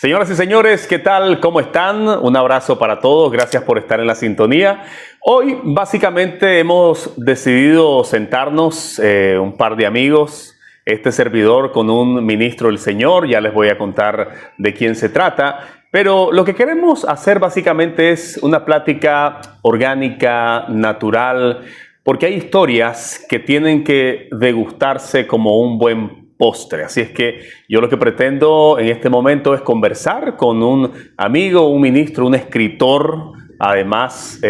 Señoras y señores, ¿qué tal? ¿Cómo están? Un abrazo para todos. Gracias por estar en la sintonía. Hoy, básicamente, hemos decidido sentarnos un par de amigos, este servidor con un ministro del Señor. Ya les voy a contar de quién se trata. Pero lo que queremos hacer, básicamente, es una plática orgánica, natural, porque hay historias que tienen que degustarse como un buen postre. Así es que yo lo que pretendo en este momento es conversar con un amigo, un ministro, un escritor, además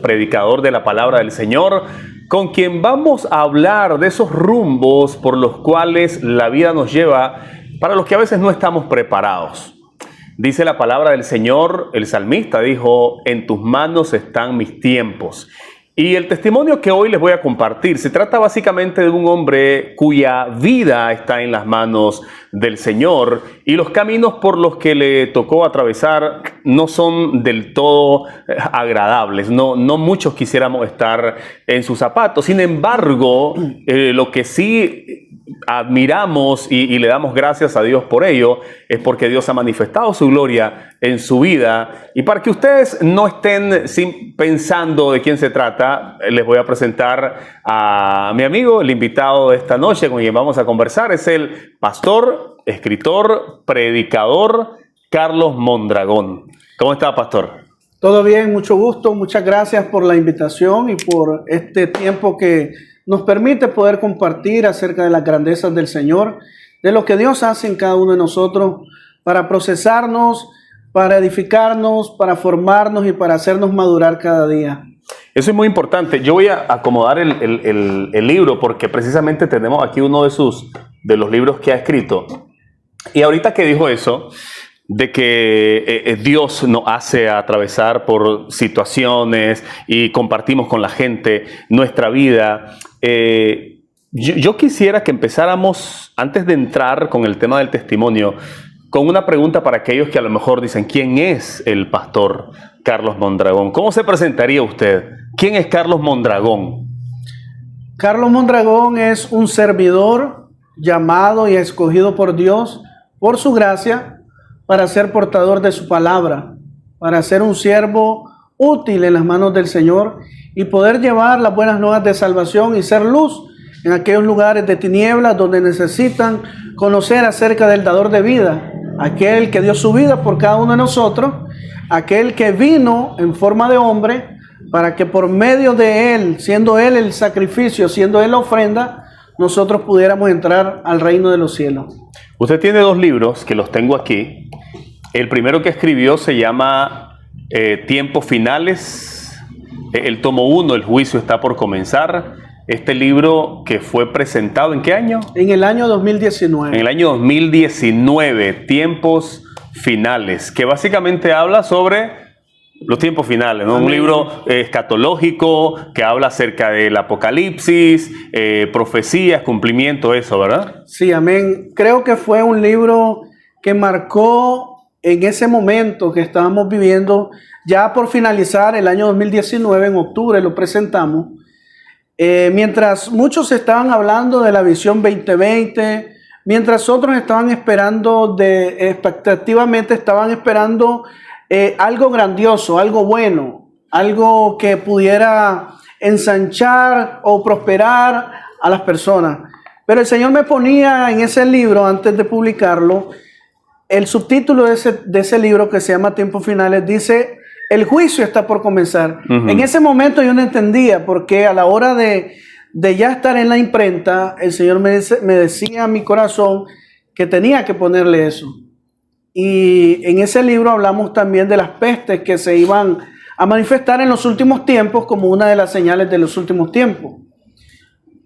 predicador de la palabra del Señor, con quien vamos a hablar de esos rumbos por los cuales la vida nos lleva, para los que a veces no estamos preparados. Dice la palabra del Señor, el salmista dijo: en tus manos están mis tiempos. Y el testimonio que hoy les voy a compartir se trata básicamente de un hombre cuya vida está en las manos del Señor y los caminos por los que le tocó atravesar no son del todo agradables. No muchos quisiéramos estar en sus zapatos. Sin embargo, lo que sí admiramos y le damos gracias a Dios por ello es porque Dios ha manifestado su gloria en su vida. Y para que ustedes no estén pensando de quién se trata, les voy a presentar a mi amigo, el invitado de esta noche con quien vamos a conversar. Es el pastor, escritor, predicador Carlos Mondragón. ¿Cómo está, pastor? Todo bien, mucho gusto. Muchas gracias por la invitación y por este tiempo que nos permite poder compartir acerca de las grandezas del Señor, de lo que Dios hace en cada uno de nosotros para procesarnos, para edificarnos, para formarnos y para hacernos madurar cada día. Eso es muy importante. Yo voy a acomodar el libro porque precisamente tenemos aquí uno de los libros que ha escrito. Y ahorita que dijo eso, de que Dios nos hace atravesar por situaciones y compartimos con la gente nuestra vida, yo quisiera que empezáramos, antes de entrar con el tema del testimonio, con una pregunta para aquellos que a lo mejor dicen: ¿quién es el pastor Carlos Mondragón? ¿Cómo se presentaría usted? ¿Quién es Carlos Mondragón? Carlos Mondragón es un servidor llamado y escogido por Dios, por su gracia, para ser portador de su palabra, para ser un siervo útil en las manos del Señor y poder llevar las buenas nuevas de salvación y ser luz en aquellos lugares de tinieblas donde necesitan conocer acerca del dador de vida, aquel que dio su vida por cada uno de nosotros, aquel que vino en forma de hombre para que por medio de él, siendo él el sacrificio, siendo él la ofrenda, nosotros pudiéramos entrar al reino de los cielos. Usted tiene dos libros que los tengo aquí. El primero que escribió se llama Tiempos Finales. El tomo 1, El juicio está por comenzar. Este libro que fue presentado, ¿en qué año? En el año 2019. En el año 2019, Tiempos Finales, que básicamente habla sobre los tiempos finales, ¿no? Un libro escatológico que habla acerca del apocalipsis, profecías, cumplimiento, eso, ¿verdad? Sí, amén. Creo que fue un libro que marcó en ese momento que estábamos viviendo, ya por finalizar el año 2019, en octubre lo presentamos. Mientras muchos estaban hablando de la visión 2020, mientras otros estaban esperando, expectativamente estaban esperando algo grandioso, algo bueno, algo que pudiera ensanchar o prosperar a las personas. Pero el Señor me ponía en ese libro, antes de publicarlo, el subtítulo de ese libro, que se llama Tiempos Finales, dice: el juicio está por comenzar. En ese momento yo no entendía, porque a la hora de ya estar en la imprenta, el Señor me decía a mi corazón que tenía que ponerle eso. Y en ese libro hablamos también de las pestes que se iban a manifestar en los últimos tiempos como una de las señales de los últimos tiempos.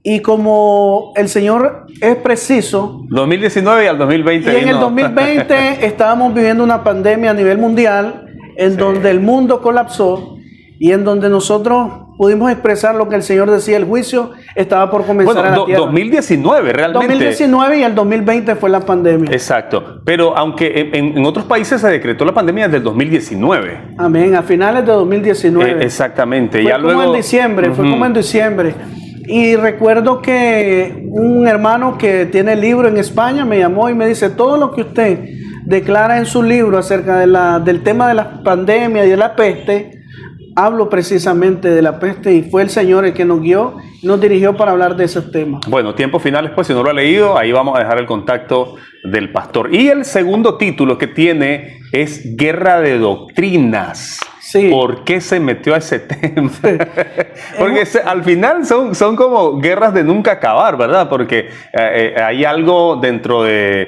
Y como el Señor es preciso... 2019 y al 2020. Y en el 2020 estábamos viviendo una pandemia a nivel mundial, en donde el mundo colapsó y en donde nosotros pudimos expresar lo que el Señor decía: el juicio estaba por comenzar en la tierra. 2019 realmente. 2019 y el 2020 fue la pandemia. Exacto. Pero aunque en otros países se decretó la pandemia desde el 2019. Amén, a finales de 2019. Exactamente. Fue como en diciembre, fue como en diciembre. Y recuerdo que un hermano que tiene el libro en España me llamó y me dice: todo lo que usted declara en su libro acerca del tema de la pandemia y de la peste. Hablo precisamente de la peste y fue el Señor el que nos guió y nos dirigió para hablar de esos temas. Bueno, tiempos finales, pues si no lo ha leído, ahí vamos a dejar el contacto del pastor. Y el segundo título que tiene es Guerra de Doctrinas. Sí. ¿Por qué se metió a ese tema? Porque al final son como guerras de nunca acabar, ¿verdad? Porque hay algo dentro de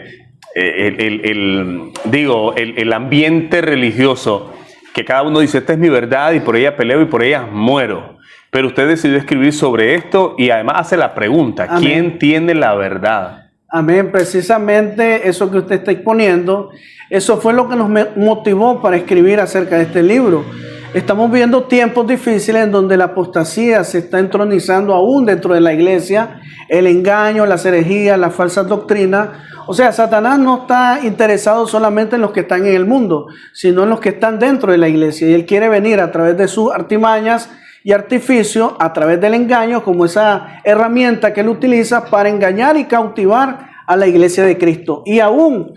el ambiente religioso que cada uno dice, esta es mi verdad y por ella peleo y por ella muero. Pero usted decidió escribir sobre esto y además hace la pregunta, amén, ¿quién tiene la verdad? Amén, precisamente eso que usted está exponiendo, eso fue lo que nos motivó para escribir acerca de este libro. Estamos viendo tiempos difíciles en donde la apostasía se está entronizando aún dentro de la iglesia, el engaño, las herejías, las falsas doctrinas. O sea, Satanás no está interesado solamente en los que están en el mundo, sino en los que están dentro de la iglesia. Y él quiere venir a través de sus artimañas y artificios, a través del engaño, como esa herramienta que él utiliza para engañar y cautivar a la iglesia de Cristo. Y aún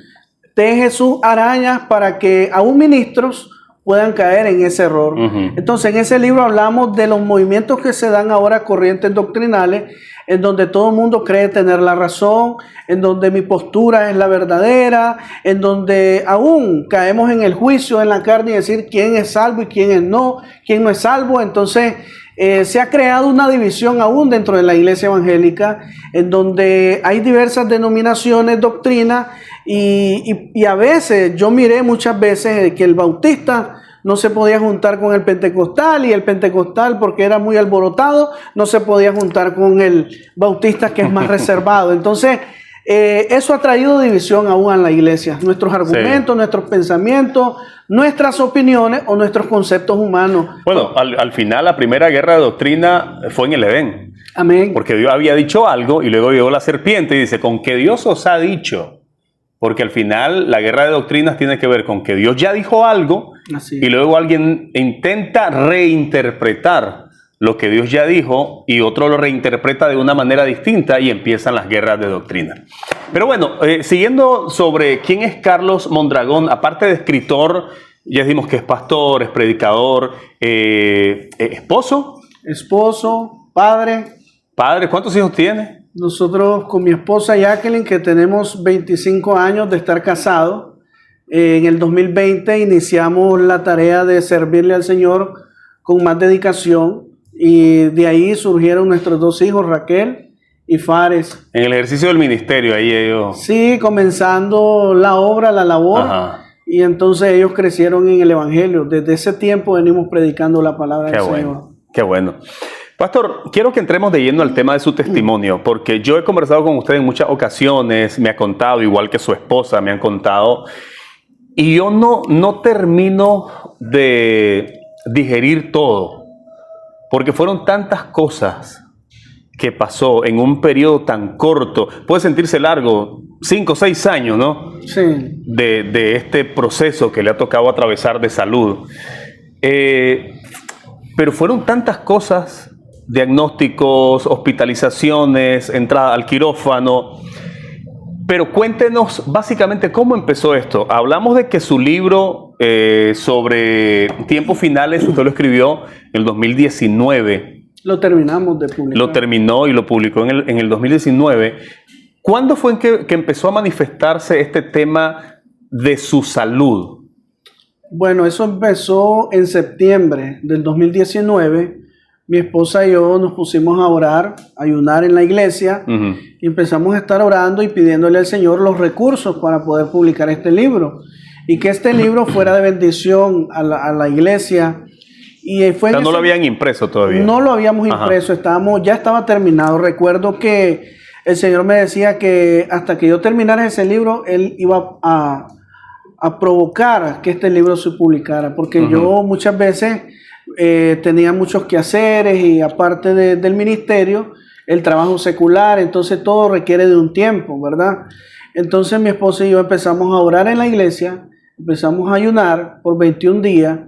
teje sus arañas para que aún ministros puedan caer en ese error. Entonces, en ese libro hablamos de los movimientos que se dan ahora, corrientes doctrinales, en donde todo el mundo cree tener la razón, en donde mi postura es la verdadera, en donde aún caemos en el juicio en la carne y decir quién es salvo y quién no es salvo. Entonces, se ha creado una división aún dentro de la iglesia evangélica, en donde hay diversas denominaciones, doctrinas, y a veces, yo miré muchas veces que el bautista no se podía juntar con el pentecostal, y el pentecostal, porque era muy alborotado, no se podía juntar con el bautista, que es más reservado. Entonces, eso ha traído división aún a la iglesia. Nuestros argumentos, sí, nuestros pensamientos, nuestras opiniones o nuestros conceptos humanos. Bueno, al final la primera guerra de doctrina fue en el Edén. Amén. Porque Dios había dicho algo y luego llegó la serpiente y dice, ¿con qué Dios os ha dicho? Porque al final la guerra de doctrinas tiene que ver con que Dios ya dijo algo. Así. Y luego alguien intenta reinterpretar lo que Dios ya dijo y otro lo reinterpreta de una manera distinta y empiezan las guerras de doctrina. Pero bueno, siguiendo sobre quién es Carlos Mondragón, aparte de escritor, ya dijimos que es pastor, es predicador, esposo. Esposo, padre. Padre, ¿cuántos hijos tiene? Nosotros con mi esposa Jacqueline, que tenemos 25 años de estar casados, en el 2020 iniciamos la tarea de servirle al Señor con más dedicación y de ahí surgieron nuestros dos hijos, Raquel y Fares. En el ejercicio del ministerio, ahí ellos... Sí, comenzando la obra, la labor. Ajá. Y entonces ellos crecieron en el Evangelio. Desde ese tiempo venimos predicando la palabra del Señor. Qué bueno. Pastor, quiero que entremos de lleno al tema de su testimonio, porque yo he conversado con usted en muchas ocasiones, me ha contado, igual que su esposa, me han contado, y yo no termino de digerir todo, porque fueron tantas cosas que pasó en un periodo tan corto. Puede sentirse largo, 5 o 6 años, ¿no? Sí. De este proceso que le ha tocado atravesar de salud. Pero fueron tantas cosas, diagnósticos, hospitalizaciones, entrada al quirófano. Pero cuéntenos básicamente cómo empezó esto. Hablamos de que su libro sobre tiempos finales, usted lo escribió en el 2019. Lo terminamos de publicar. Lo terminó y lo publicó en el 2019. ¿Cuándo fue que empezó a manifestarse este tema de su salud? Bueno, eso empezó en septiembre del 2019. Mi esposa y yo nos pusimos a orar, a ayunar en la iglesia, y empezamos a estar orando y pidiéndole al Señor los recursos para poder publicar este libro. Y que este libro fuera de bendición a la iglesia. Y fue no lo habían impreso todavía. No lo habíamos impreso, ya estaba terminado. Recuerdo que el Señor me decía que hasta que yo terminara ese libro, Él iba a provocar que este libro se publicara. Porque yo muchas veces tenía muchos quehaceres y aparte del ministerio, el trabajo secular, entonces todo requiere de un tiempo, ¿verdad? Entonces mi esposa y yo empezamos a orar en la iglesia, empezamos a ayunar por 21 días.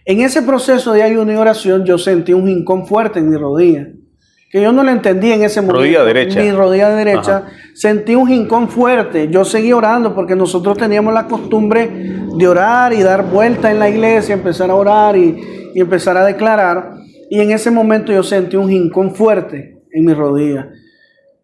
En ese proceso de ayuno y oración yo sentí un hincón fuerte en mi rodilla, que yo no lo entendí en ese momento. Rodilla derecha. Mi rodilla derecha sentí un hincón fuerte. Yo seguí orando porque nosotros teníamos la costumbre de orar y dar vuelta en la iglesia, empezar a orar y empezar a declarar. Y en ese momento yo sentí un hincón fuerte en mi rodilla.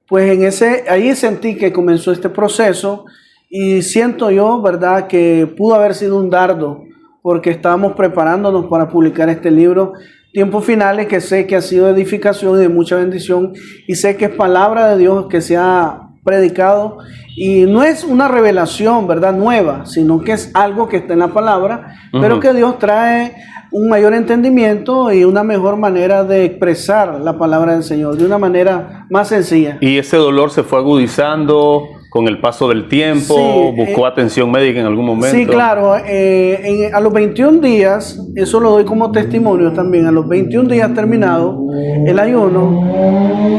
Pues ahí sentí que comenzó este proceso y siento yo, ¿verdad?, que pudo haber sido un dardo porque estábamos preparándonos para publicar este libro, Tiempos Finales, que sé que ha sido de edificación y de mucha bendición y sé que es palabra de Dios que se ha predicado y no es una revelación, ¿verdad?, nueva, sino que es algo que está en la palabra, pero que Dios trae un mayor entendimiento y una mejor manera de expresar la palabra del Señor, de una manera más sencilla. ¿Y ese dolor se fue agudizando con el paso del tiempo? Sí, ¿buscó atención médica en algún momento? Sí, claro. A los 21 días, eso lo doy como testimonio también, a los 21 días terminado el ayuno,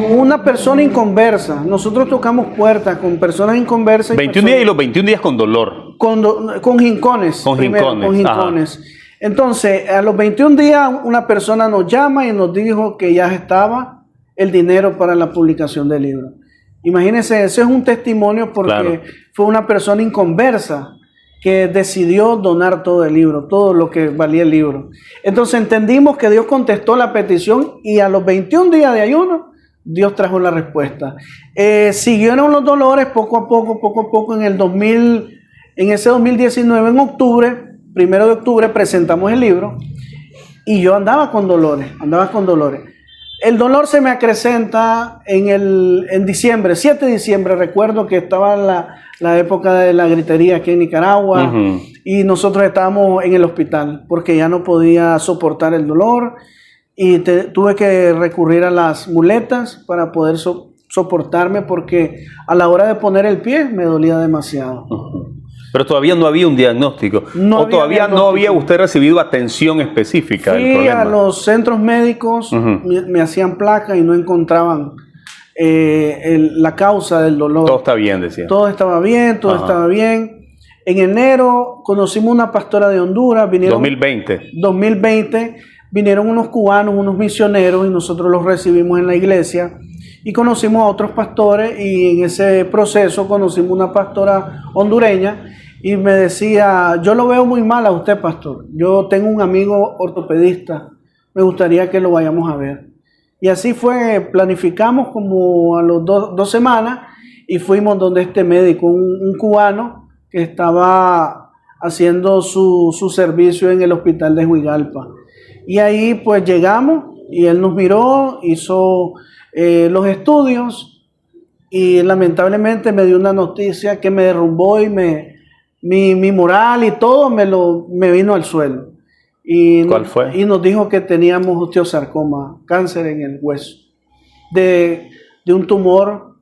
una persona inconversa, nosotros tocamos puertas con personas inconversas. 21 días y los 21 días con dolor. Con jincones. Con jincones. Con jincones. Entonces, a los 21 días, una persona nos llama y nos dijo que ya estaba el dinero para la publicación del libro. Imagínense, ese es un testimonio porque fue una persona inconversa que decidió donar todo el libro, todo lo que valía el libro. Entonces entendimos que Dios contestó la petición y a los 21 días de ayuno, Dios trajo la respuesta. Siguieron los dolores poco a poco, en ese 2019, en octubre, 1 de octubre, presentamos el libro y yo andaba con dolores. El dolor se me acrecenta en diciembre, 7 de diciembre, recuerdo que estaba la época de la gritería aquí en Nicaragua y nosotros estábamos en el hospital porque ya no podía soportar el dolor y tuve que recurrir a las muletas para poder soportarme porque a la hora de poner el pie me dolía demasiado. Pero todavía no había un diagnóstico. No había usted recibido atención específica del problema. A los centros médicos me hacían placa y no encontraban la causa del dolor. Todo está bien, decía. Todo estaba bien, estaba bien. En enero conocimos una pastora de Honduras. 2020. Vinieron unos cubanos, unos misioneros, y nosotros los recibimos en la iglesia. Y conocimos a otros pastores y en ese proceso conocimos una pastora hondureña y me decía, yo lo veo muy mal a usted, pastor. Yo tengo un amigo ortopedista, me gustaría que lo vayamos a ver. Y así fue, planificamos como a las 2 semanas y fuimos donde este médico, un cubano que estaba haciendo su servicio en el hospital de Huigalpa. Y ahí pues llegamos y él nos miró, hizo los estudios y lamentablemente me dio una noticia que me derrumbó y mi moral y todo me vino al suelo. ¿Cuál fue? Y nos dijo que teníamos osteosarcoma, cáncer en el hueso, de un tumor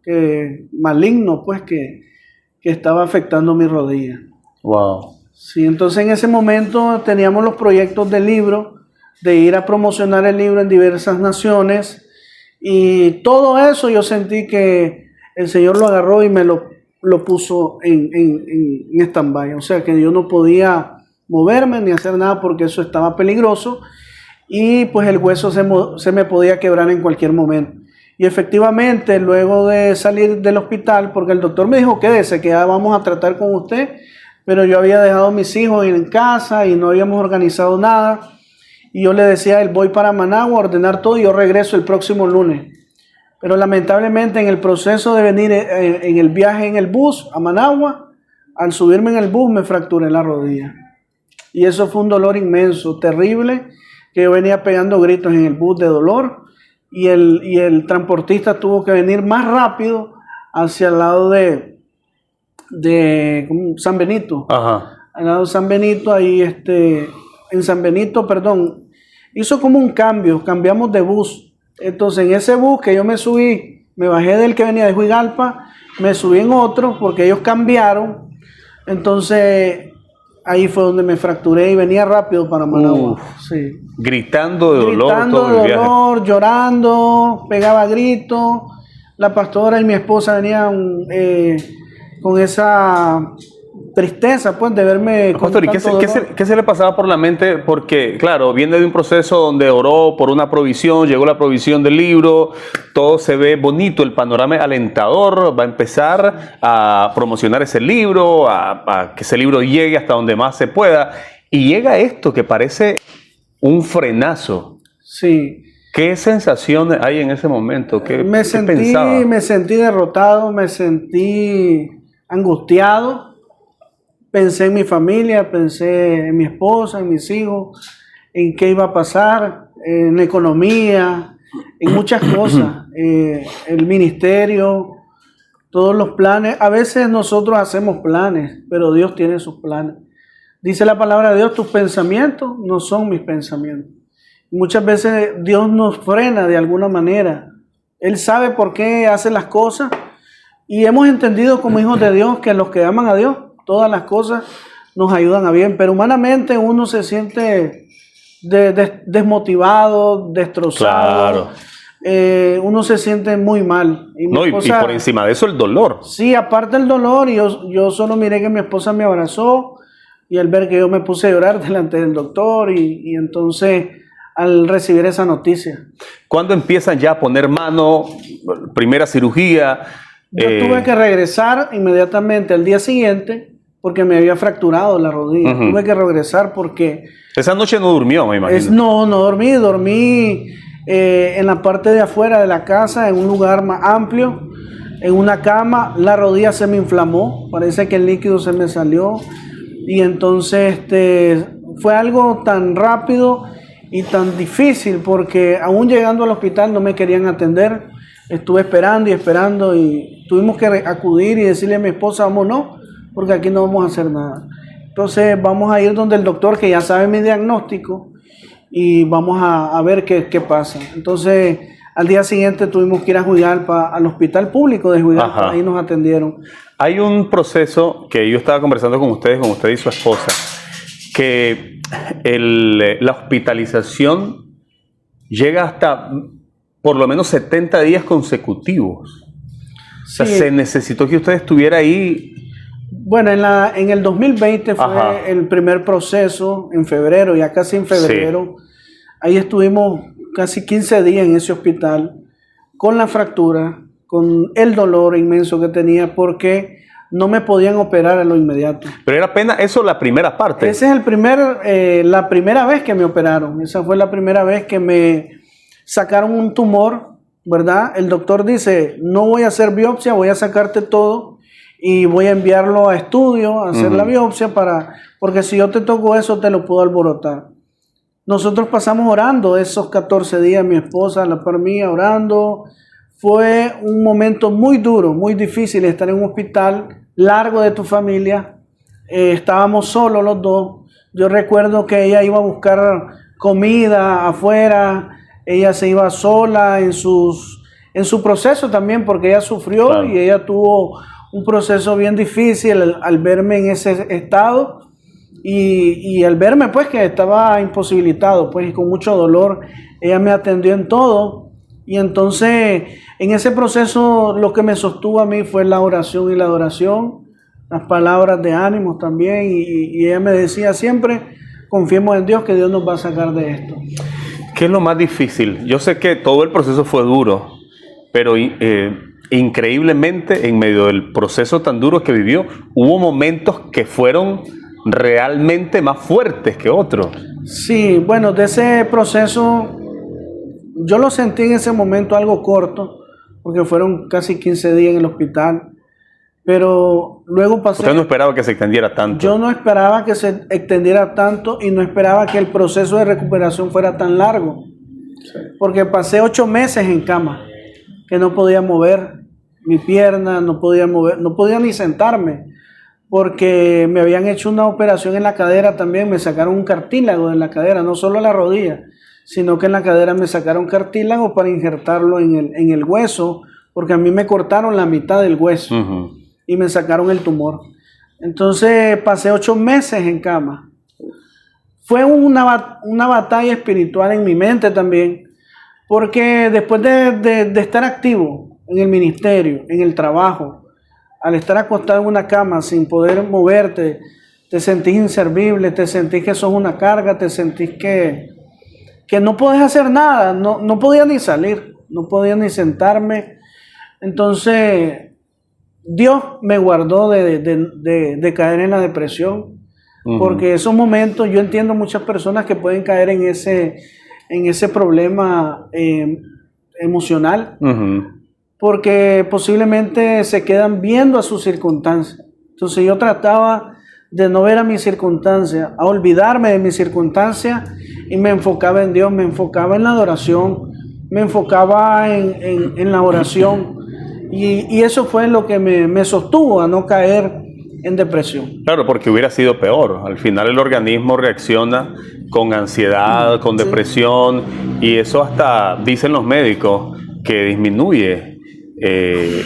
maligno pues que estaba afectando mi rodilla. Wow. Sí, entonces en ese momento teníamos los proyectos del libro, de ir a promocionar el libro en diversas naciones. Y todo eso yo sentí que el Señor lo agarró y me lo puso en stand-by. O sea que yo no podía moverme ni hacer nada porque eso estaba peligroso. Y pues el hueso se me podía quebrar en cualquier momento. Y efectivamente, luego de salir del hospital, porque el doctor me dijo, quédese, que ya vamos a tratar con usted. Pero yo había dejado a mis hijos en casa y no habíamos organizado nada. Y yo le decía a él, voy para Managua a ordenar todo y yo regreso el próximo lunes. Pero lamentablemente en el proceso de venir en el viaje en el bus a Managua, al subirme en el bus me fracturé la rodilla. Y eso fue un dolor inmenso, terrible, que yo venía pegando gritos en el bus de dolor. Y el transportista tuvo que venir más rápido hacia el lado de San Benito. Al lado de San Benito, ahí en San Benito, hizo como un cambio, cambiamos de bus. Entonces en ese bus que yo me subí, me bajé del que venía de Huigalpa, me subí en otro porque ellos cambiaron. Entonces ahí fue donde me fracturé y venía rápido para Managua. Sí. Gritando de dolor, llorando, pegaba gritos. La pastora y mi esposa venían con esa tristeza, pues, de verme con Pastor, ¿y tanto dolor. qué se le pasaba por la mente? Porque, claro, viene de un proceso donde oró por una provisión, llegó la provisión del libro, todo se ve bonito, el panorama es alentador, va a empezar a promocionar ese libro, a que ese libro llegue hasta donde más se pueda, y llega esto que parece un frenazo. Sí. ¿Qué sensación hay en ese momento? ¿Qué pensaba? Me sentí derrotado, me sentí angustiado. Pensé en mi familia, pensé en mi esposa, en mis hijos, en qué iba a pasar, en la economía, en muchas cosas, el ministerio, todos los planes. A veces nosotros hacemos planes, pero Dios tiene sus planes. Dice la palabra de Dios, tus pensamientos no son mis pensamientos. Muchas veces Dios nos frena de alguna manera. Él sabe por qué hace las cosas y hemos entendido como hijos de Dios que los que aman a Dios, todas las cosas nos ayudan a bien, pero humanamente uno se siente desmotivado, destrozado. Claro. Uno se siente muy mal. Y por encima de eso el dolor. Sí, aparte del dolor, yo solo miré que mi esposa me abrazó y al ver que yo me puse a llorar delante del doctor y entonces al recibir esa noticia. ¿Cuándo empiezan ya a poner mano, primera cirugía? Yo tuve que regresar inmediatamente al día siguiente porque me había fracturado la rodilla. Tuve que regresar porque... Esa noche no durmió, me imagino. No dormí en la parte de afuera de la casa, en un lugar más amplio, en una cama. La rodilla se me inflamó, parece que el líquido se me salió y entonces fue algo tan rápido y tan difícil porque aún llegando al hospital no me querían atender. Estuve esperando y tuvimos que acudir y decirle a mi esposa, vámonos, porque aquí no vamos a hacer nada. Entonces vamos a ir donde el doctor que ya sabe mi diagnóstico y vamos a ver qué pasa. Entonces al día siguiente tuvimos que ir a Juigalpa, al hospital público de Juigalpa, ahí nos atendieron. Hay un proceso que yo estaba conversando con usted y su esposa, que la hospitalización llega hasta por lo menos 70 días consecutivos. Sí. O sea, se necesitó que usted estuviera ahí. Bueno, en el 2020 fue el primer proceso, en febrero, ya casi en febrero. Sí. Ahí estuvimos casi 15 días en ese hospital, con la fractura, con el dolor inmenso que tenía, porque no me podían operar a lo inmediato. Pero era apenas eso la primera parte. Ese es la primera vez que me operaron. Esa fue la primera vez que me sacaron un tumor, ¿verdad? El doctor dice, no voy a hacer biopsia, voy a sacarte todo y voy a enviarlo a estudio, a hacer la biopsia porque si yo te toco eso te lo puedo alborotar. Nosotros pasamos orando esos 14 días, mi esposa, la par mía, orando. Fue un momento muy duro, muy difícil estar en un hospital largo de tu familia. Estábamos solos los dos. Yo recuerdo que ella iba a buscar comida afuera. Ella se iba sola en su proceso también porque ella sufrió. Claro. Y ella tuvo un proceso bien difícil al verme en ese estado y al verme pues que estaba imposibilitado pues y con mucho dolor. Ella me atendió en todo y entonces en ese proceso lo que me sostuvo a mí fue la oración y la adoración, las palabras de ánimo también y ella me decía siempre, confiemos en Dios que Dios nos va a sacar de esto. ¿Qué es lo más difícil? Yo sé que todo el proceso fue duro, pero increíblemente en medio del proceso tan duro que vivió, hubo momentos que fueron realmente más fuertes que otros. Sí, bueno, de ese proceso yo lo sentí en ese momento algo corto, porque fueron casi 15 días en el hospital, pero luego pasé... ¿Usted no esperaba que se extendiera tanto? Yo no esperaba que se extendiera tanto y no esperaba que el proceso de recuperación fuera tan largo, porque pasé 8 meses en cama, que no podía mover mi pierna, no podía ni sentarme, porque me habían hecho una operación en la cadera también, me sacaron un cartílago de la cadera, no solo la rodilla, sino que en la cadera me sacaron cartílago para injertarlo en el hueso, porque a mí me cortaron la mitad del hueso y me sacaron el tumor. Entonces pasé 8 meses en cama. Fue una batalla espiritual en mi mente también, porque después de estar activo en el ministerio, en el trabajo, al estar acostado en una cama sin poder moverte, te sentís inservible, te sentís que sos una carga, te sentís que no podés hacer nada, no podía ni salir, no podía ni sentarme. Entonces, Dios me guardó de caer en la depresión, porque esos momentos, yo entiendo muchas personas que pueden caer en ese problema emocional, porque posiblemente se quedan viendo a sus circunstancias. Entonces yo trataba de no ver a mis circunstancias, a olvidarme de mis circunstancias, y me enfocaba en Dios, me enfocaba en la adoración, me enfocaba en la oración, y eso fue lo que me sostuvo a no caer en depresión. Claro, porque hubiera sido peor. Al final el organismo reacciona con ansiedad, con depresión, y eso hasta, dicen los médicos, que disminuye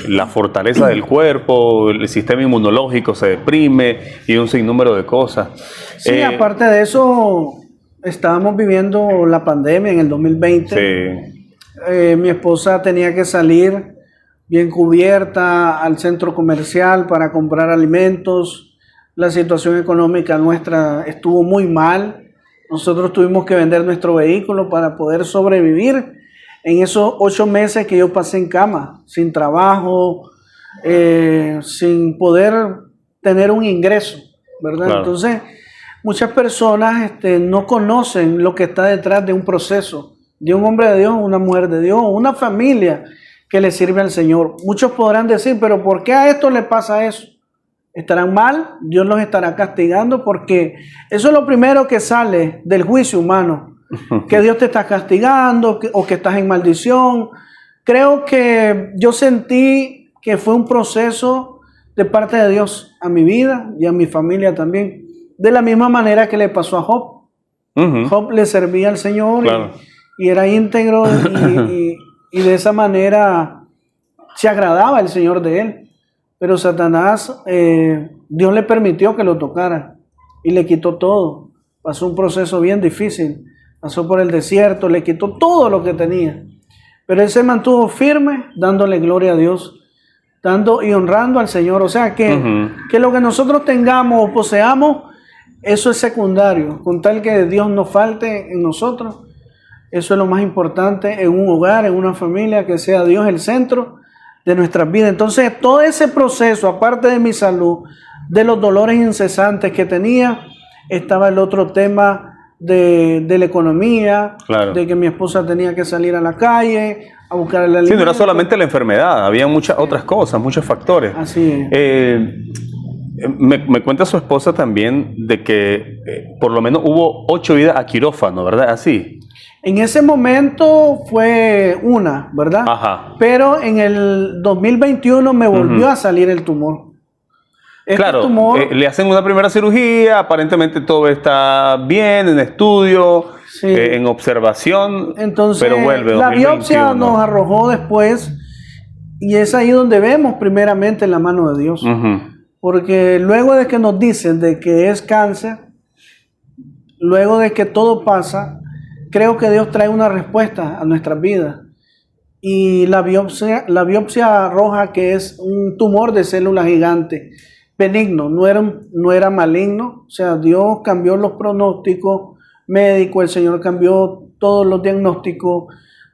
la fortaleza del cuerpo, el sistema inmunológico se deprime y un sinnúmero de cosas. Sí, aparte de eso, estábamos viviendo la pandemia en el 2020. Sí. Mi esposa tenía que salir bien cubierta al centro comercial para comprar alimentos. La situación económica nuestra estuvo muy mal. Nosotros tuvimos que vender nuestro vehículo para poder sobrevivir en esos 8 meses que yo pasé en cama, sin trabajo, sin poder tener un ingreso, ¿verdad? Claro. Entonces, muchas personas no conocen lo que está detrás de un proceso, de un hombre de Dios, una mujer de Dios, una familia que le sirve al Señor. Muchos podrán decir, pero ¿por qué a esto le pasa eso? ¿Estarán mal? Dios los estará castigando, porque eso es lo primero que sale del juicio humano. Que Dios te está castigando o que estás en maldición. Creo que yo sentí que fue un proceso de parte de Dios a mi vida y a mi familia también. De la misma manera que le pasó a Job. Job le servía al Señor, claro, y era íntegro y de esa manera se agradaba el Señor de él. Pero Satanás, Dios le permitió que lo tocara y le quitó todo. Pasó un proceso bien difícil. Pasó por el desierto, le quitó todo lo que tenía. Pero él se mantuvo firme, dándole gloria a Dios, dando y honrando al Señor. O sea que lo que nosotros tengamos o poseamos, eso es secundario. Con tal que Dios no falte en nosotros, eso es lo más importante en un hogar, en una familia, que sea Dios el centro de nuestras vidas. Entonces, todo ese proceso, aparte de mi salud, de los dolores incesantes que tenía, estaba el otro tema de la economía, claro, de que mi esposa tenía que salir a la calle a buscar el alimento. Sí, no era solamente la enfermedad, había muchas otras cosas, muchos factores. Así es. Me cuenta su esposa también de que por lo menos hubo 8 idas a quirófano, ¿verdad? Así. En ese momento fue una, ¿verdad? Ajá. Pero en el 2021 me volvió a salir el tumor. Claro, le hacen una primera cirugía, aparentemente todo está bien, en estudio, sí, en observación. Entonces, pero vuelve 2021. La biopsia nos arrojó después, y es ahí donde vemos primeramente la mano de Dios. Porque luego de que nos dicen de que es cáncer, luego de que todo pasa, creo que Dios trae una respuesta a nuestras vidas. Y la biopsia arroja que es un tumor de célula gigante, benigno, no era maligno. O sea, Dios cambió los pronósticos médicos, el Señor cambió todos los diagnósticos,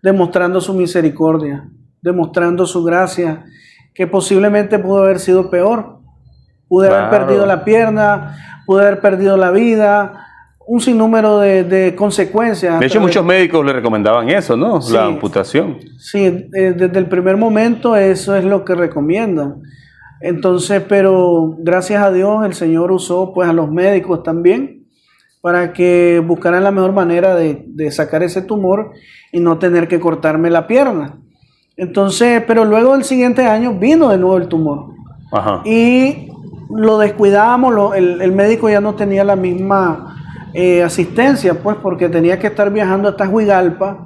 demostrando su misericordia, demostrando su gracia, que posiblemente pudo haber sido peor. Pude haber perdido la pierna, pude haber perdido la vida, un sinnúmero de consecuencias. De hecho, muchos médicos le recomendaban eso, ¿no? Sí, la amputación. Sí, desde el primer momento eso es lo que recomiendan. Entonces, pero gracias a Dios el Señor usó pues a los médicos también para que buscaran la mejor manera de sacar ese tumor y no tener que cortarme la pierna. Entonces, pero luego del siguiente año vino de nuevo el tumor. Ajá. Y lo descuidamos, el médico ya no tenía la misma asistencia, pues porque tenía que estar viajando hasta Juigalpa,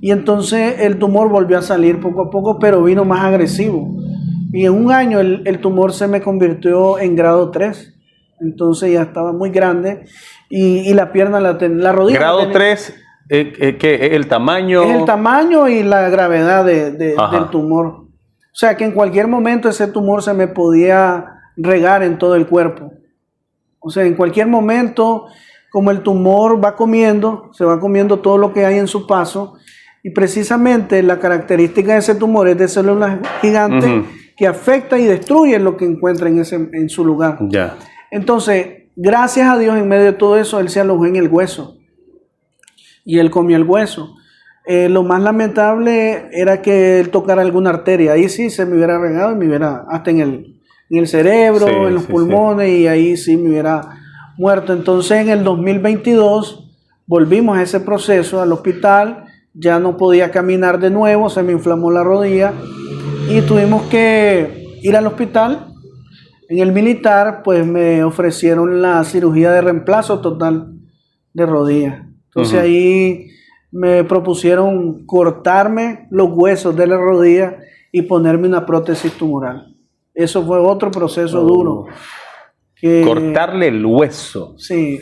y entonces el tumor volvió a salir poco a poco, pero vino más agresivo. Y en un año el tumor se me convirtió en grado 3. Entonces ya estaba muy grande y la pierna, la rodilla... Grado 3, ¿qué? ¿El tamaño? Es el tamaño y la gravedad del tumor. O sea que en cualquier momento ese tumor se me podía regar en todo el cuerpo. O sea, en cualquier momento, como el tumor va comiendo, se va comiendo todo lo que hay en su paso, y precisamente la característica de ese tumor es de células gigantes que afecta y destruye lo que encuentra en su lugar. Ya. Entonces, gracias a Dios, en medio de todo eso, él se alojó en el hueso. Y él comió el hueso. Lo más lamentable era que él tocara alguna arteria. Ahí sí se me hubiera regado y me hubiera, hasta en el cerebro, Sí, en los sí, pulmones, y ahí sí me hubiera muerto. Entonces, en el 2022, volvimos a ese proceso al hospital. Ya no podía caminar de nuevo, se me inflamó la rodilla y tuvimos que ir al hospital. En el militar, pues me ofrecieron la cirugía de reemplazo total de rodilla. Entonces ahí me propusieron cortarme los huesos de la rodilla y ponerme una prótesis tumoral. Eso fue otro proceso duro. Cortarle el hueso. Sí.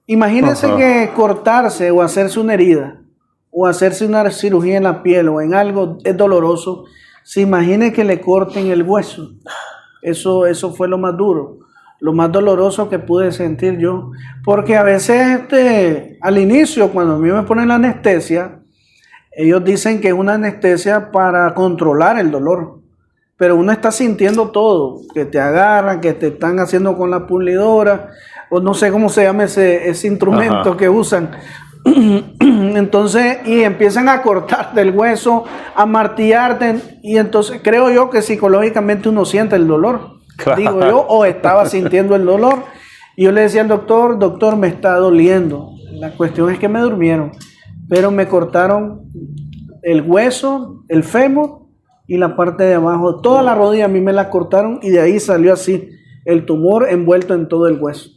Imagínense que cortarse o hacerse una herida o hacerse una cirugía en la piel o en algo es doloroso. Se imagine que le corten el hueso. Eso fue lo más duro, lo más doloroso que pude sentir yo. Porque a veces al inicio, cuando a mí me ponen la anestesia, ellos dicen que es una anestesia para controlar el dolor. Pero uno está sintiendo todo, que te agarran, que te están haciendo con la pulidora, o no sé cómo se llama ese instrumento que usan. Entonces, y empiezan a cortarte el hueso, a martillarte, y entonces creo yo que psicológicamente uno siente el dolor, claro. Digo yo, o estaba sintiendo el dolor, y yo le decía al doctor, me está doliendo. La cuestión es que me durmieron, pero me cortaron el hueso, el fémur y la parte de abajo, toda la rodilla a mí me la cortaron, y de ahí salió así el tumor envuelto en todo el hueso.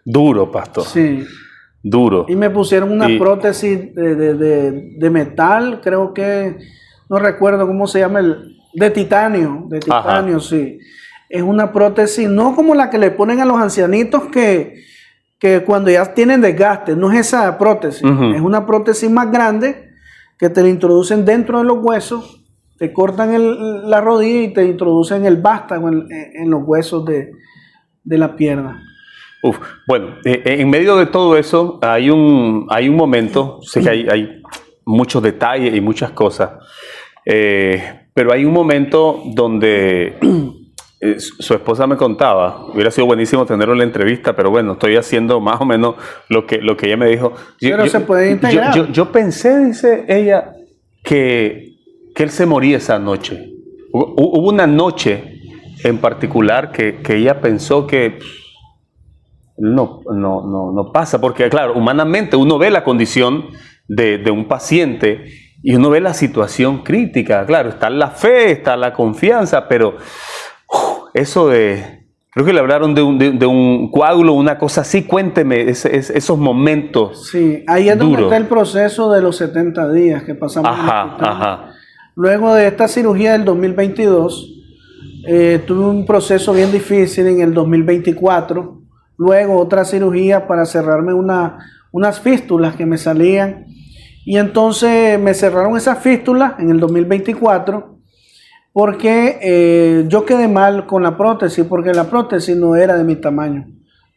Duro, pastor. Sí. Duro. Y me pusieron una prótesis de metal, creo que, no recuerdo cómo se llama, de titanio, sí. Es una prótesis, no como la que le ponen a los ancianitos que cuando ya tienen desgaste, no es esa prótesis, es una prótesis más grande que te la introducen dentro de los huesos, te cortan la rodilla y te introducen el vástago en los huesos de la pierna. Bueno, en medio de todo eso hay un momento, sé que hay muchos detalles y muchas cosas, pero hay un momento donde su esposa me contaba, hubiera sido buenísimo tenerlo en la entrevista, pero bueno, estoy haciendo más o menos lo que ella me dijo. Pero se puede integrar. Yo pensé, dice ella, que él se moría esa noche. Hubo una noche en particular que ella pensó que no pasa, porque claro, humanamente uno ve la condición de un paciente y uno ve la situación crítica, claro, está la fe, está la confianza, pero eso creo que le hablaron de un coágulo, una cosa así. Cuénteme esos momentos. Sí, ahí es donde está el proceso de los 70 días que pasamos. Luego de esta cirugía del 2022, tuve un proceso bien difícil en el 2024. Luego otra cirugía para cerrarme unas fístulas que me salían. Y entonces me cerraron esas fístulas en el 2024 porque yo quedé mal con la prótesis, porque la prótesis no era de mi tamaño,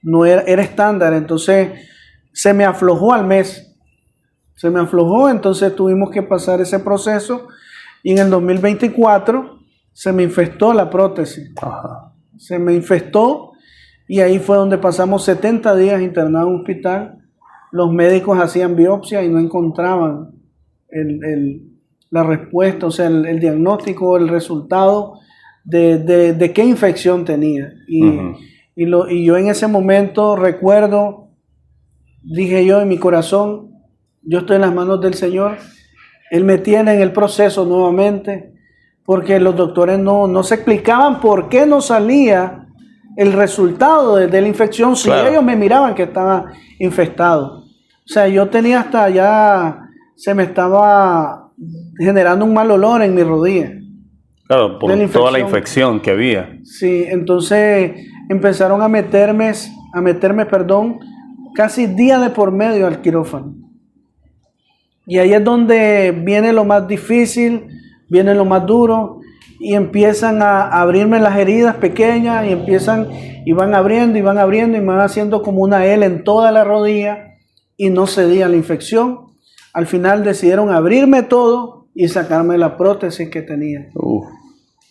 no era estándar. Entonces se me aflojó al mes. Se me aflojó, entonces tuvimos que pasar ese proceso. Y en el 2024 se me infestó la prótesis. Se me infestó. Y ahí fue donde pasamos 70 días internados en un hospital. Los médicos hacían biopsia y no encontraban la respuesta, o sea, el diagnóstico, el resultado de qué infección tenía. Y yo en ese momento recuerdo, dije yo en mi corazón, yo estoy en las manos del Señor. Él me tiene en el proceso nuevamente, porque los doctores no se explicaban por qué no salía el resultado de la infección, si ellos me miraban que estaba infectado. O sea, yo tenía hasta ya, se me estaba generando un mal olor en mi rodilla. Claro, por toda la infección que había. Sí, entonces empezaron a meterme, casi día de por medio al quirófano. Y ahí es donde viene lo más difícil, viene lo más duro y empiezan a abrirme las heridas pequeñas y van abriendo y van abriendo y me van haciendo como una L en toda la rodilla y no cedía la infección. Al final decidieron abrirme todo y sacarme la prótesis que tenía.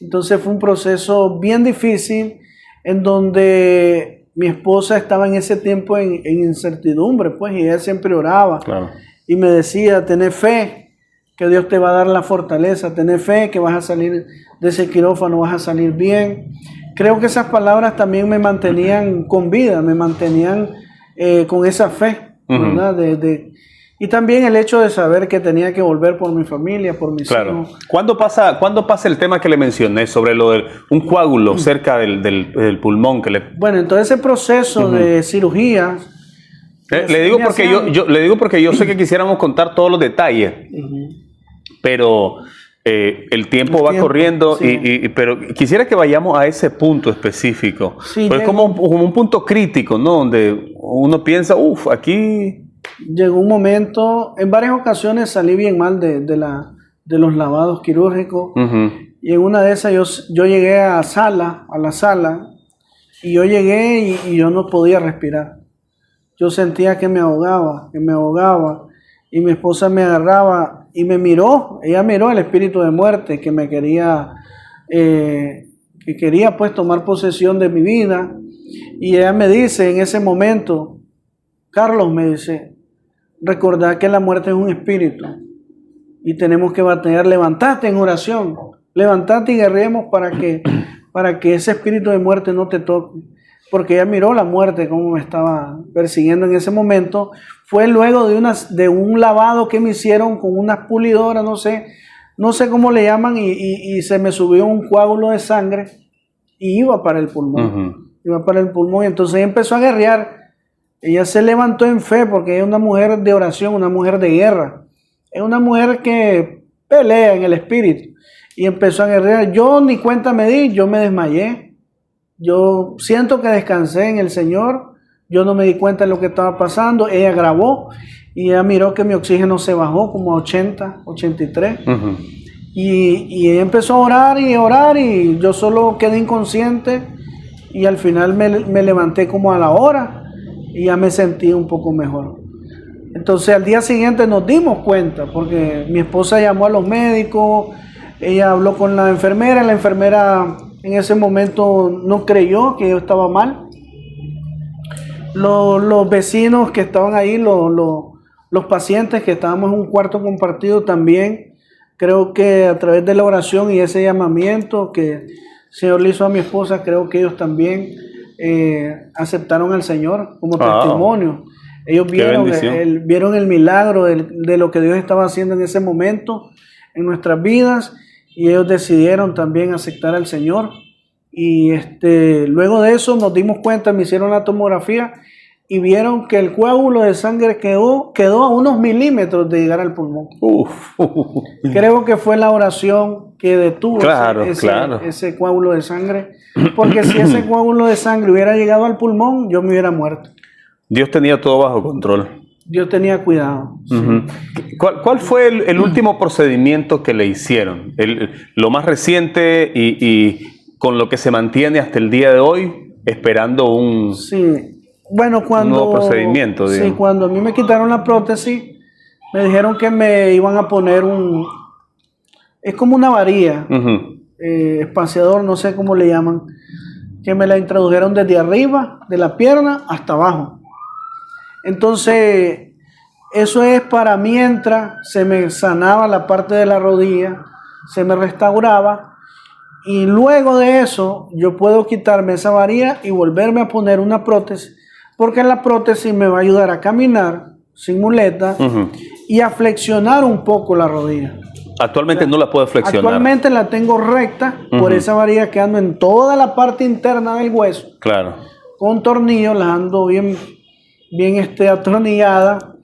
Entonces fue un proceso bien difícil en donde mi esposa estaba en ese tiempo en incertidumbre, pues, y ella siempre oraba. Claro. Y me decía, tener fe, que Dios te va a dar la fortaleza, tener fe, que vas a salir de ese quirófano, vas a salir bien. Creo que esas palabras también me mantenían con vida, me mantenían con esa fe, ¿verdad? Y también el hecho de saber que tenía que volver por mi familia, por mis hijos. ¿Cuándo pasa el tema que le mencioné sobre lo de un coágulo cerca del pulmón? Bueno, entonces ese proceso de cirugía... Le digo porque yo sé que quisiéramos contar todos los detalles, pero el tiempo va corriendo, sí. Pero quisiera que vayamos a ese punto específico. Sí, es como un punto crítico, ¿no? Donde uno piensa, aquí... Llegó un momento, en varias ocasiones salí bien mal de los lavados quirúrgicos, y en una de esas yo llegué a la sala, y yo llegué y yo no podía respirar. Yo sentía que me ahogaba, y mi esposa me agarraba y me miró, ella miró el espíritu de muerte que me quería, pues tomar posesión de mi vida, y ella me dice en ese momento, Carlos, me dice, recordad que la muerte es un espíritu y tenemos que batallar. Levantate en oración, levantate y guerremos para que ese espíritu de muerte no te toque, porque ella miró la muerte como me estaba persiguiendo en ese momento. Fue luego de un lavado que me hicieron con unas pulidoras, no sé cómo le llaman, y se me subió un coágulo de sangre y iba para el pulmón, y entonces ella empezó a guerrear. Ella se levantó en fe porque ella es una mujer de oración, una mujer de guerra. Es una mujer que pelea en el espíritu. Y empezó a guerrear. Yo ni cuenta me di, yo me desmayé. Yo siento que descansé en el Señor. Yo no me di cuenta de lo que estaba pasando. Ella grabó y ella miró que mi oxígeno se bajó como a 80, 83. Y ella empezó a orar y yo solo quedé inconsciente. Y al final me levanté como a la hora. Y ya me sentí un poco mejor. Entonces al día siguiente nos dimos cuenta, porque mi esposa llamó a los médicos, ella habló con la enfermera en ese momento no creyó que yo estaba mal. Los vecinos que estaban ahí, los pacientes que estábamos en un cuarto compartido también, creo que a través de la oración y ese llamamiento que el Señor le hizo a mi esposa, creo que ellos también aceptaron al Señor como testimonio. Ellos vieron el milagro de lo que Dios estaba haciendo en ese momento en nuestras vidas, y ellos decidieron también aceptar al Señor. Y luego de eso nos dimos cuenta, me hicieron la tomografía y vieron que el coágulo de sangre quedó a unos milímetros de llegar al pulmón. Creo que fue la oración que detuvo ese coágulo de sangre, porque si ese coágulo de sangre hubiera llegado al pulmón, yo me hubiera muerto. Dios tenía todo bajo control. Dios tenía cuidado. Sí. ¿Cuál fue el último procedimiento que le hicieron? Lo más reciente y con lo que se mantiene hasta el día de hoy, esperando un nuevo procedimiento. Sí, cuando a mí me quitaron la prótesis, me dijeron que me iban a poner es como una varilla, espaciador, no sé cómo le llaman, que me la introdujeron desde arriba, de la pierna hasta abajo. Entonces, eso es para mientras se me sanaba la parte de la rodilla, se me restauraba, y luego de eso yo puedo quitarme esa varilla y volverme a poner una prótesis, porque la prótesis me va a ayudar a caminar sin muleta y a flexionar un poco la rodilla. Actualmente no la puedo flexionar. Actualmente la tengo recta por esa varilla que ando en toda la parte interna del hueso. Claro. Con tornillos la ando bien atornillada,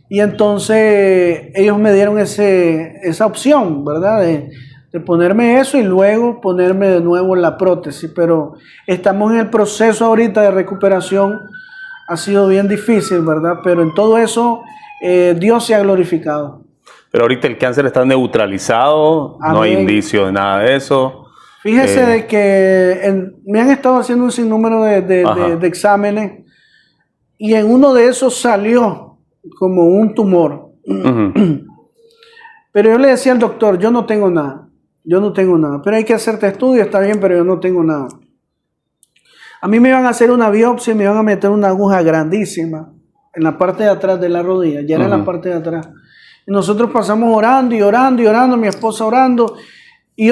y entonces ellos me dieron esa opción, ¿verdad? De ponerme eso y luego ponerme de nuevo la prótesis, pero estamos en el proceso ahorita de recuperación. Ha sido bien difícil, ¿verdad? Pero en todo eso Dios se ha glorificado. Pero ahorita el cáncer está neutralizado, no hay Amén. indicio de nada de eso. Fíjese de que me han estado haciendo un sinnúmero Ajá. de exámenes y en uno de esos salió como un tumor. Ujú. Pero yo le decía al doctor, yo no tengo nada, pero hay que hacerte estudio, está bien, pero yo no tengo nada. A mí me iban a hacer una biopsia y me iban a meter una aguja grandísima en la parte de atrás de la rodilla, ya era en la Ujú. parte de atrás. Y nosotros pasamos orando y orando y orando, mi esposa orando. Y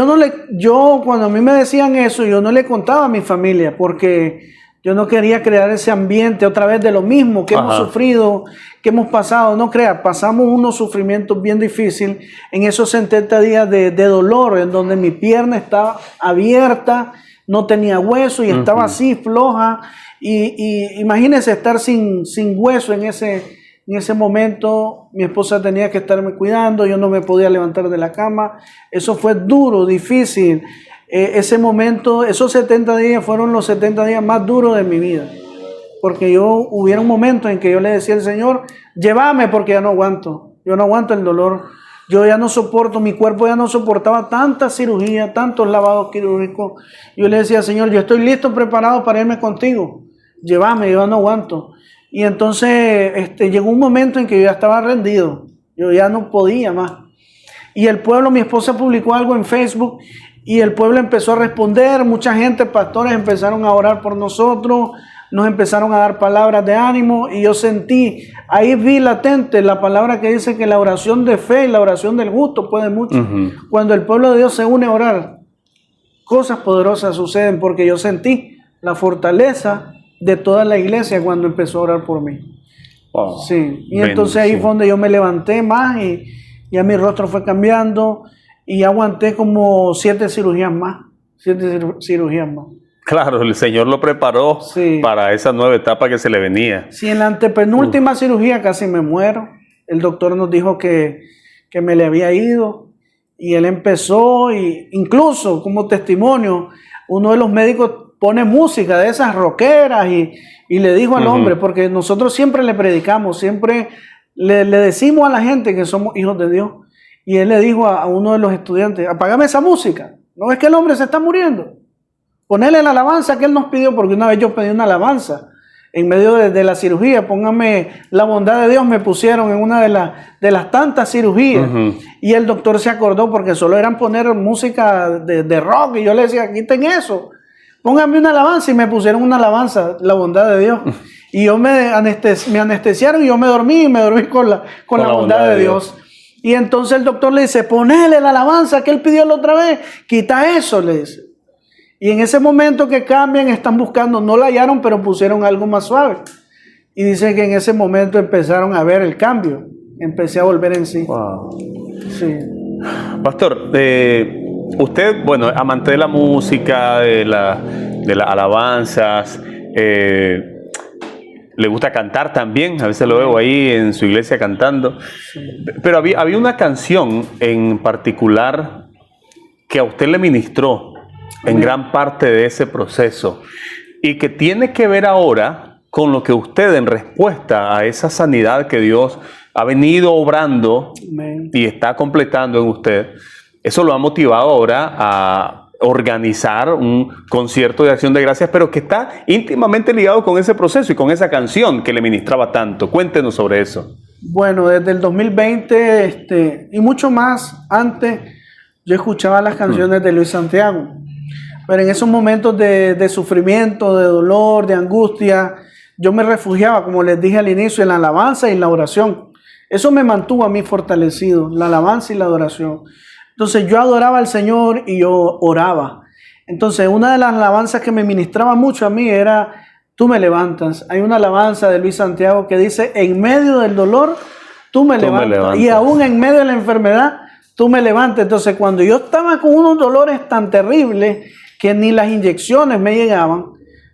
yo cuando a mí me decían eso, yo no le contaba a mi familia porque yo no quería crear ese ambiente otra vez de lo mismo que hemos Ajá. sufrido, que hemos pasado. No crea, pasamos unos sufrimientos bien difíciles en esos 70 días de dolor, en donde mi pierna estaba abierta, no tenía hueso y estaba así floja. Y imagínense estar sin hueso en ese momento. Mi esposa tenía que estarme cuidando, yo no me podía levantar de la cama. Eso fue duro, difícil. Ese momento, esos 70 días fueron los 70 días más duros de mi vida. Porque hubiera un momento en que yo le decía al Señor, llévame porque ya no aguanto. Yo no aguanto el dolor. Yo ya no soporto, mi cuerpo ya no soportaba tanta cirugía, tantos lavados quirúrgicos. Yo le decía, Señor, yo estoy listo, preparado para irme contigo. Llévame, yo no aguanto. Y entonces llegó un momento en que yo ya estaba rendido. Yo ya no podía más. Y el pueblo, mi esposa publicó algo en Facebook y el pueblo empezó a responder. Mucha gente, pastores, empezaron a orar por nosotros. Nos empezaron a dar palabras de ánimo y yo sentí, ahí vi latente la palabra que dice que la oración de fe y la oración del justo puede mucho. Ujú. Cuando el pueblo de Dios se une a orar, cosas poderosas suceden porque yo sentí la fortaleza de toda la iglesia cuando empezó a orar por mí. Wow. Sí, y entonces ahí fue donde yo me levanté más y ya mi rostro fue cambiando y aguanté como 7 cirugías más. Claro, el Señor lo preparó Sí. para esa nueva etapa que se le venía. Sí, en la antepenúltima cirugía casi me muero. El doctor nos dijo que me le había ido y él empezó, y incluso como testimonio, uno de los médicos pone música de esas rockeras y le dijo al hombre, porque nosotros siempre le predicamos, siempre le decimos a la gente que somos hijos de Dios. Y él le dijo a uno de los estudiantes, apágame esa música, ¿no ves que el hombre se está muriendo? Ponerle la alabanza que él nos pidió, porque una vez yo pedí una alabanza en medio de la cirugía. Póngame la bondad de Dios, me pusieron en una de las tantas cirugías. Y el doctor se acordó porque solo eran poner música de rock. Y yo le decía, quiten eso, póngame una alabanza. Y me pusieron una alabanza, la bondad de Dios. Y yo me anestesiaron y yo me dormí con la bondad de Dios. Y entonces el doctor le dice, ponele la alabanza que él pidió la otra vez, quita eso, le dice. Y en ese momento que cambian, están buscando, no la hallaron, pero pusieron algo más suave. Y dice que en ese momento empezaron a ver el cambio. Empecé a volver en sí. Wow. Sí. Pastor, usted, bueno, amante de la música, de las alabanzas, le gusta cantar también, a veces lo veo ahí en su iglesia cantando. Pero había una canción en particular que a usted le ministró en gran parte de ese proceso y que tiene que ver ahora con lo que usted, en respuesta a esa sanidad que Dios ha venido obrando y está completando en usted, eso lo ha motivado ahora a organizar un concierto de acción de gracias, pero que está íntimamente ligado con ese proceso y con esa canción que le ministraba tanto. Cuéntenos sobre eso. Bueno, desde el 2020 y mucho más antes, yo escuchaba las canciones de Luis Santiago. Pero en esos momentos de sufrimiento, de dolor, de angustia, yo me refugiaba, como les dije al inicio, en la alabanza y en la oración. Eso me mantuvo a mí fortalecido, la alabanza y la adoración. Entonces yo adoraba al Señor y yo oraba. Entonces una de las alabanzas que me ministraba mucho a mí era, tú me levantas. Hay una alabanza de Luis Santiago que dice, en medio del dolor, tú me levantas. Y aún en medio de la enfermedad, tú me levantas. Entonces cuando yo estaba con unos dolores tan terribles, que ni las inyecciones me llegaban,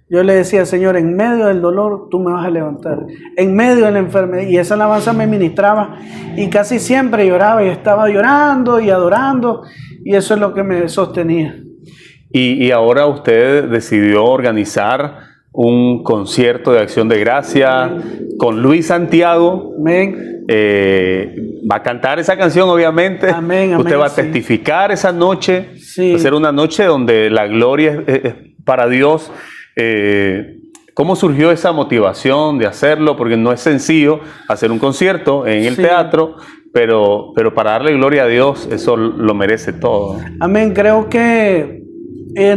yo le decía, Señor, en medio del dolor, tú me vas a levantar. En medio de la enfermedad. Y esa alabanza me ministraba. Y casi siempre lloraba y estaba llorando y adorando. Y eso es lo que me sostenía. Y ahora usted decidió organizar un concierto de acción de gracia con Luis Santiago. Amén. Va a cantar esa canción, obviamente. Amén, amén, usted va a sí. testificar esa noche. Sí. Va a ser una noche donde la gloria es para Dios. ¿Cómo surgió esa motivación de hacerlo? Porque no es sencillo hacer un concierto en el Sí. teatro, pero para darle gloria a Dios, eso lo merece todo. Amén. Creo que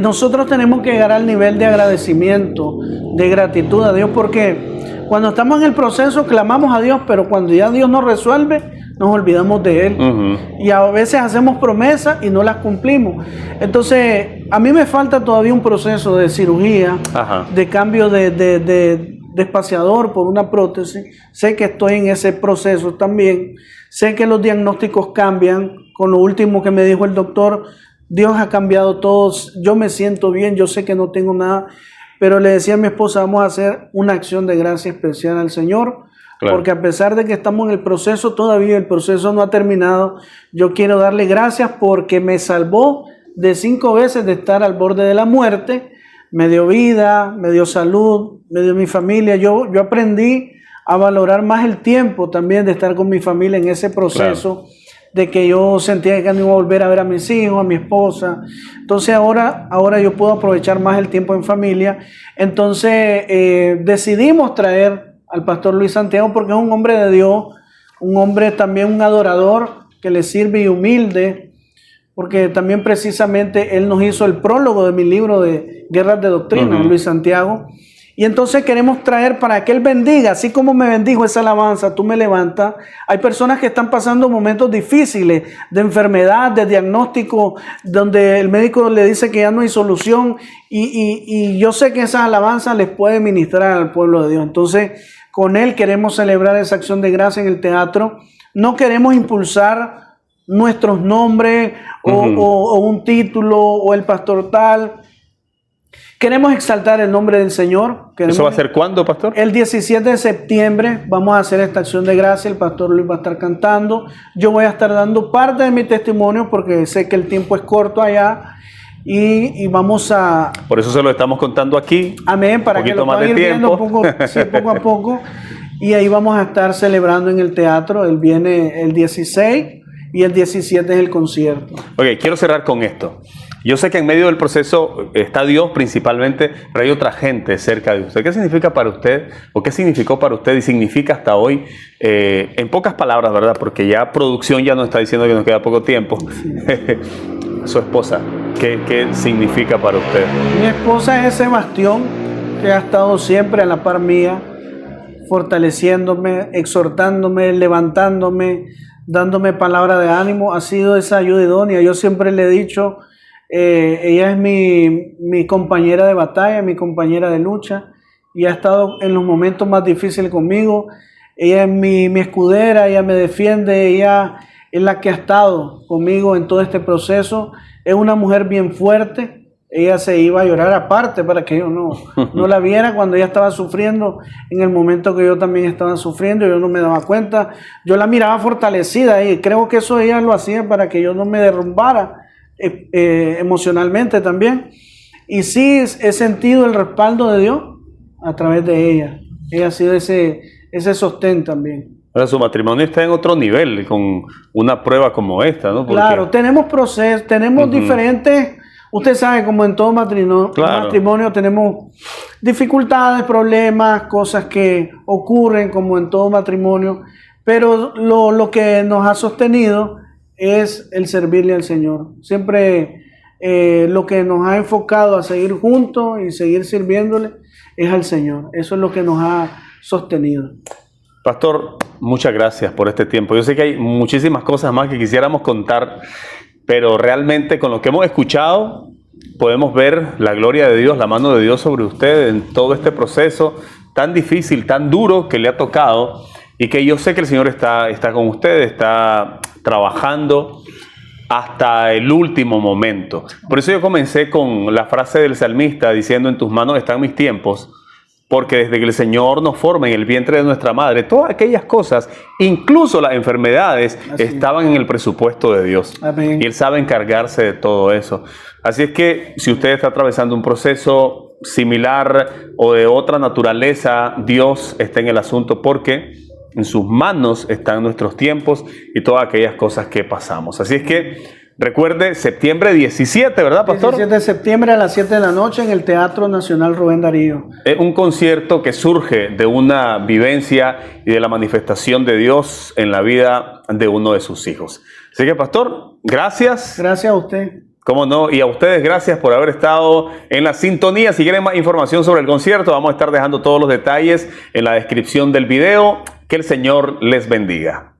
nosotros tenemos que llegar al nivel de agradecimiento, de gratitud a Dios, porque cuando estamos en el proceso clamamos a Dios, pero cuando ya Dios nos resuelve, nos olvidamos de Él. Uh-huh. Y a veces hacemos promesas y no las cumplimos. Entonces, a mí me falta todavía un proceso de cirugía, Ajá. de cambio de espaciador por una prótesis. Sé que estoy en ese proceso también. Sé que los diagnósticos cambian. Con lo último que me dijo el doctor, Dios ha cambiado todo. Yo me siento bien, yo sé que no tengo nada. Pero le decía a mi esposa, vamos a hacer una acción de gracia especial al Señor. Claro. Porque a pesar de que estamos en el proceso, todavía el proceso no ha terminado. Yo quiero darle gracias porque me salvó de 5 veces de estar al borde de la muerte. Me dio vida, me dio salud, me dio mi familia. Yo aprendí a valorar más el tiempo también de estar con mi familia en ese proceso. Claro. De que yo sentía que no iba a volver a ver a mis hijos, a mi esposa. Entonces ahora yo puedo aprovechar más el tiempo en familia. Entonces decidimos traer al pastor Luis Santiago porque es un hombre de Dios, un hombre también un adorador que le sirve y humilde, porque también precisamente él nos hizo el prólogo de mi libro de Guerras de Doctrina, uh-huh. Luis Santiago. Y entonces queremos traer para que Él bendiga, así como me bendijo esa alabanza, tú me levantas. Hay personas que están pasando momentos difíciles de enfermedad, de diagnóstico, donde el médico le dice que ya no hay solución. Y yo sé que esa alabanza les puede ministrar al pueblo de Dios. Entonces, con Él queremos celebrar esa acción de gracia en el teatro. No queremos impulsar nuestros nombres o un título o el pastor tal. Queremos exaltar el nombre del Señor. ¿Eso va a ser cuándo, pastor? El 17 de septiembre vamos a hacer esta acción de gracia. El pastor Luis va a estar cantando. Yo voy a estar dando parte de mi testimonio porque sé que el tiempo es corto allá. Y vamos a... Por eso se lo estamos contando aquí. Amén, para que lo puedan ir viendo poco a poco. Y ahí vamos a estar celebrando en el teatro. Él viene el 16 y el 17 es el concierto. Ok, quiero cerrar con esto. Yo sé que en medio del proceso está Dios principalmente, pero hay otra gente cerca de usted. ¿Qué significa para usted o qué significó para usted y significa hasta hoy? En pocas palabras, ¿verdad? Porque ya producción ya nos está diciendo que nos queda poco tiempo. Sí. Su esposa, ¿qué significa para usted? Mi esposa es ese bastión que ha estado siempre a la par mía, fortaleciéndome, exhortándome, levantándome, dándome palabra de ánimo. Ha sido esa ayuda idónea. Yo siempre le he dicho... ella es mi compañera de batalla, mi compañera de lucha y ha estado en los momentos más difíciles conmigo. Ella es mi escudera, ella me defiende, ella es la que ha estado conmigo en todo este proceso. Es una mujer bien fuerte. Ella se iba a llorar aparte para que yo no la viera cuando ella estaba sufriendo, en el momento que yo también estaba sufriendo, yo no me daba cuenta. Yo la miraba fortalecida y creo que eso ella lo hacía para que yo no me derrumbara. Emocionalmente también, y sí he sentido el respaldo de Dios a través de ella. Ella ha sido ese sostén también. Ahora su matrimonio está en otro nivel con una prueba como esta, ¿no? Porque... Claro, tenemos procesos, tenemos diferentes, usted sabe, como en todo matrimonio tenemos dificultades, problemas, cosas que ocurren como en todo matrimonio, pero lo que nos ha sostenido es el servirle al Señor. Siempre lo que nos ha enfocado a seguir juntos y seguir sirviéndole es al Señor. Eso es lo que nos ha sostenido. Pastor, muchas gracias por este tiempo. Yo sé que hay muchísimas cosas más que quisiéramos contar, pero realmente con lo que hemos escuchado podemos ver la gloria de Dios, la mano de Dios sobre usted en todo este proceso tan difícil, tan duro que le ha tocado, y que yo sé que el Señor está con usted, está trabajando hasta el último momento. Por eso yo comencé con la frase del salmista diciendo: en tus manos están mis tiempos, porque desde que el Señor nos forma en el vientre de nuestra madre, todas aquellas cosas, incluso las enfermedades, estaban en el presupuesto de Dios. Amén. Y Él sabe encargarse de todo eso. Así es que si usted está atravesando un proceso similar o de otra naturaleza, Dios está en el asunto, porque en sus manos están nuestros tiempos y todas aquellas cosas que pasamos. Así es que recuerde, septiembre 17, ¿verdad, pastor? 17 de septiembre a las 7 de la noche en el Teatro Nacional Rubén Darío. Es un concierto que surge de una vivencia y de la manifestación de Dios en la vida de uno de sus hijos. Así que, pastor, gracias. Gracias a usted. Cómo no, y a ustedes gracias por haber estado en la sintonía. Si quieren más información sobre el concierto, vamos a estar dejando todos los detalles en la descripción del video. Que el Señor les bendiga.